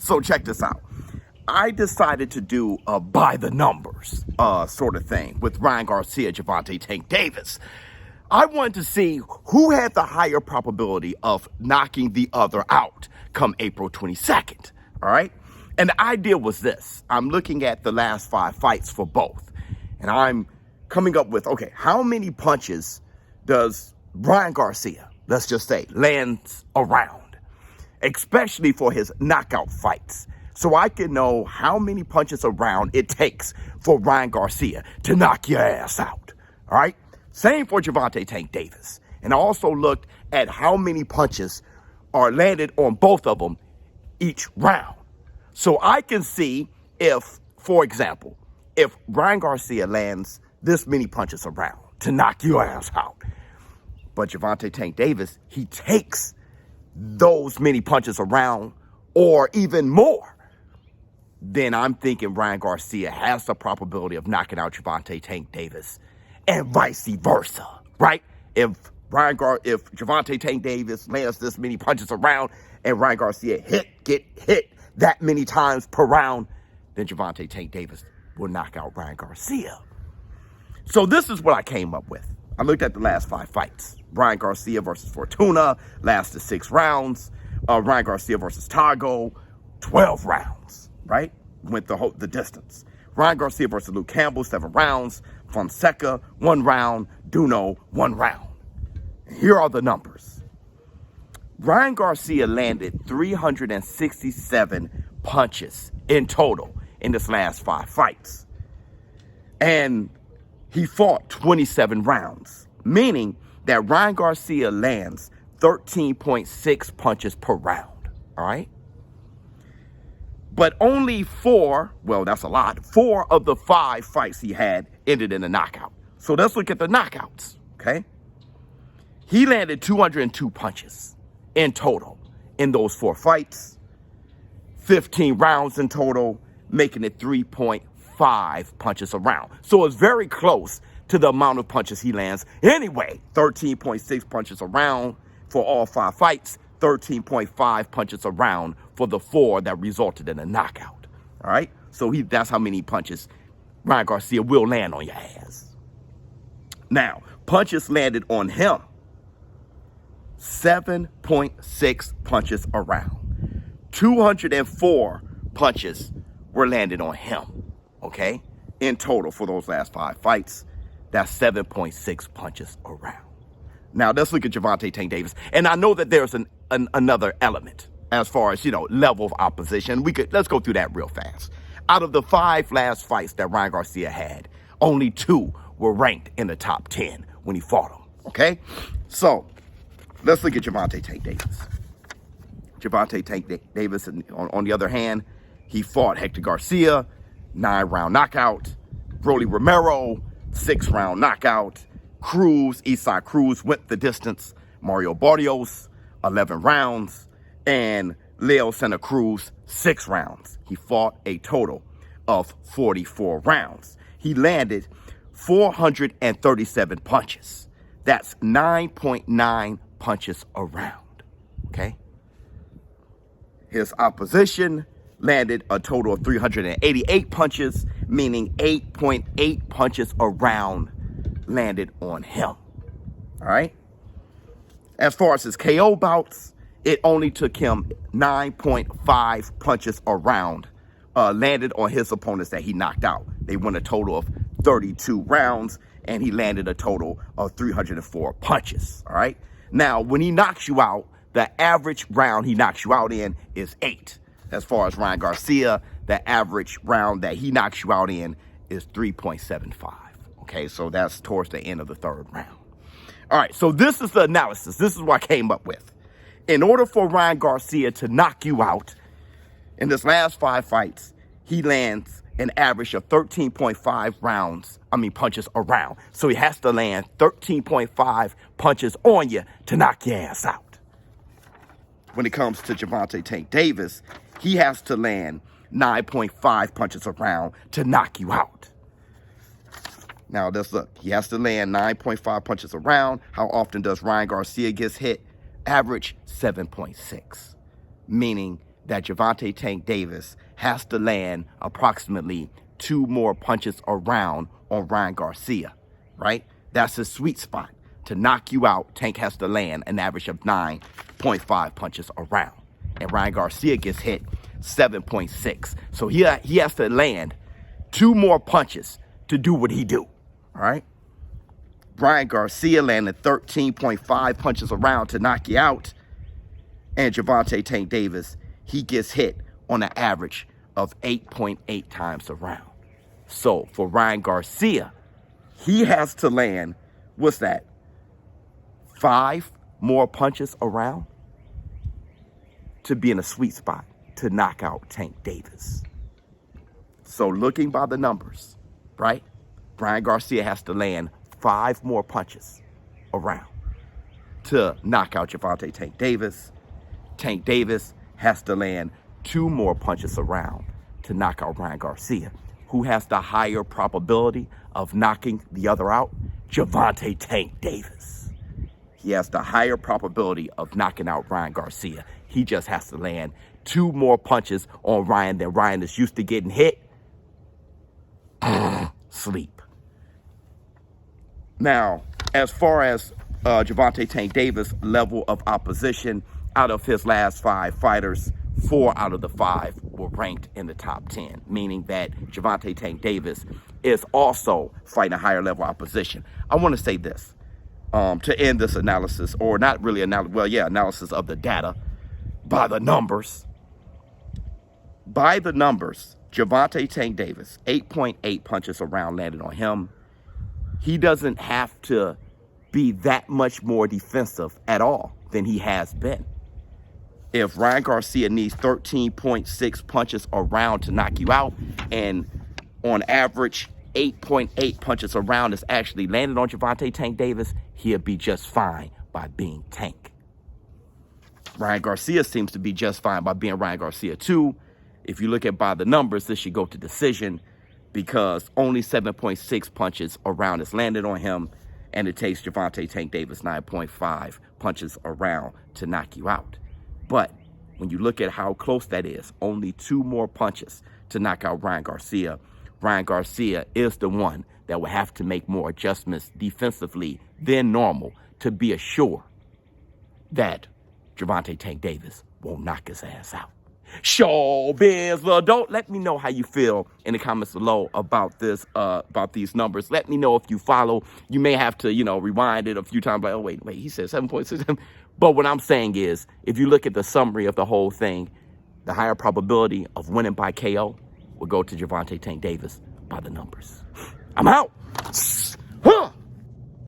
So check this out. I decided to do a by the numbers sort of thing with Ryan Garcia, Gervonta Tank Davis. I wanted to see who had the higher probability of knocking the other out come April 22nd, all right? And the idea was this. I'm looking at the last 5 fights for both, and I'm coming up with, okay, how many punches does Ryan Garcia, let's just say, lands around, especially for his knockout fights, so I can know how many punches around it takes for Ryan Garcia to knock your ass out, all right? Same for Gervonta Tank Davis. And I also looked at how many punches are landed on both of them each round. So I can see if, for example, if Ryan Garcia lands this many punches around to knock your ass out, but Gervonta Tank Davis, he takes those many punches around or even more, then I'm thinking Ryan Garcia has the probability of knocking out Gervonta Tank Davis, and vice versa, right? If Gervonta Tank Davis lands this many punches around and Ryan Garcia get hit that many times per round, then Gervonta Tank Davis will knock out Ryan Garcia. So this is what I came up with. I looked at the last 5 fights. Ryan Garcia versus Fortuna lasted 6 rounds. Ryan Garcia versus Tago, 12 rounds, right? Went the distance. Ryan Garcia versus Luke Campbell, 7 rounds. Fonseca, 1 round. Duno, 1 round. Here are the numbers. Ryan Garcia landed 367 punches in total in this last 5 fights. And he fought 27 rounds, meaning that Ryan Garcia lands 13.6 punches per round, all right? But only 4, well, that's a lot, 4 of the 5 fights he had ended in a knockout. So let's look at the knockouts, okay? He landed 202 punches in total in those 4 fights, 15 rounds in total, making it 3.5 punches a round. So it's very close to the amount of punches he lands. Anyway, 13.6 punches a round for all 5 fights, 13.5 punches a round for the 4 that resulted in a knockout. All right? So that's how many punches Ryan Garcia will land on your ass. Now, punches landed on him, 7.6 punches a round. 204 punches were landed on him, okay? In total for those last 5 fights, that's 7.6 punches a round. Now, let's look at Gervonta Tank Davis. And I know that there's another element as far as, level of opposition. Let's go through that real fast. Out of the 5 last fights that Ryan Garcia had, only 2 were ranked in the top 10 when he fought him, okay? So, let's look at Gervonta Tank Davis. Gervonta Tank Davis, on the other hand, he fought Hector Garcia, 9-round knockout. Broly Romero, 6-round knockout. Cruz, Eastside Cruz went the distance. Mario Barrios, 11 rounds. And Leo Santa Cruz, 6 rounds. He fought a total of 44 rounds. He landed 437 punches. That's 9.9 punches a round, okay? His opposition landed a total of 388 punches, meaning 8.8 punches a round landed on him, all right? As far as his KO bouts, it only took him 9.5 punches a round landed on his opponents that he knocked out. They won a total of 32 rounds, and he landed a total of 304 punches, all right? Now, when he knocks you out, the average round he knocks you out in is 8. As far as Ryan Garcia, the average round that he knocks you out in is 3.75. Okay, so that's towards the end of the 3rd round. All right, so this is the analysis. This is what I came up with. In order for Ryan Garcia to knock you out, in this last 5 fights, he lands an average of 13.5 punches a round. So he has to land 13.5 punches on you to knock your ass out. When it comes to Gervonta Tank Davis, he has to land 9.5 punches a round to knock you out. Now, let's look. He has to land 9.5 punches a round. How often does Ryan Garcia get hit? Average 7.6, meaning that Gervonta Tank Davis has to land approximately 2 more punches around on Ryan Garcia, right? That's his sweet spot. To knock you out, Tank has to land an average of 9.5 punches around. And Ryan Garcia gets hit 7.6. So he has to land 2 more punches to do what he do, all right? Ryan Garcia landed 13.5 punches around to knock you out. And Gervonta Tank Davis, he gets hit on an average of 8.8 times around. So for Ryan Garcia, he has to land, what's that, 5 more punches around to be in a sweet spot to knock out Tank Davis. So looking by the numbers, right, Ryan Garcia has to land 5 more punches around to knock out Gervonta Tank Davis. Tank Davis has to land 2 more punches around to knock out Ryan Garcia. Who has the higher probability of knocking the other out? Gervonta Tank Davis. He has the higher probability of knocking out Ryan Garcia. He just has to land 2 more punches on Ryan than Ryan is used to getting hit. Sleep. Now, as far as Gervonta Tank Davis' level of opposition, out of his last 5 fighters, 4 out of the 5 were ranked in the top 10, meaning that Gervonta Tank Davis is also fighting a higher level opposition. I want to say this to end this analysis, or not really analysis of the data by the numbers. By the numbers, Gervonta Tank Davis, 8.8 punches around landed on him. He doesn't have to be that much more defensive at all than he has been. If Ryan Garcia needs 13.6 punches around to knock you out, and on average 8.8 punches around is actually landed on Gervonta Tank Davis, he'll be just fine by being Tank. Ryan Garcia seems to be just fine by being Ryan Garcia too. If you look at by the numbers, this should go to decision because only 7.6 punches around is landed on him, and it takes Gervonta Tank Davis 9.5 punches around to knock you out. But when you look at how close that is, only 2 more punches to knock out Ryan Garcia. Ryan Garcia is the one that will have to make more adjustments defensively than normal to be assured that Gervonta Tank Davis won't knock his ass out. ShowBizz, little adult, let me know how you feel in the comments below about this, about these numbers. Let me know if you follow. You may have to, rewind it a few times, like, oh, wait, he said 7.6. But what I'm saying is, if you look at the summary of the whole thing, the higher probability of winning by KO will go to Gervonta Tank Davis by the numbers. I'm out.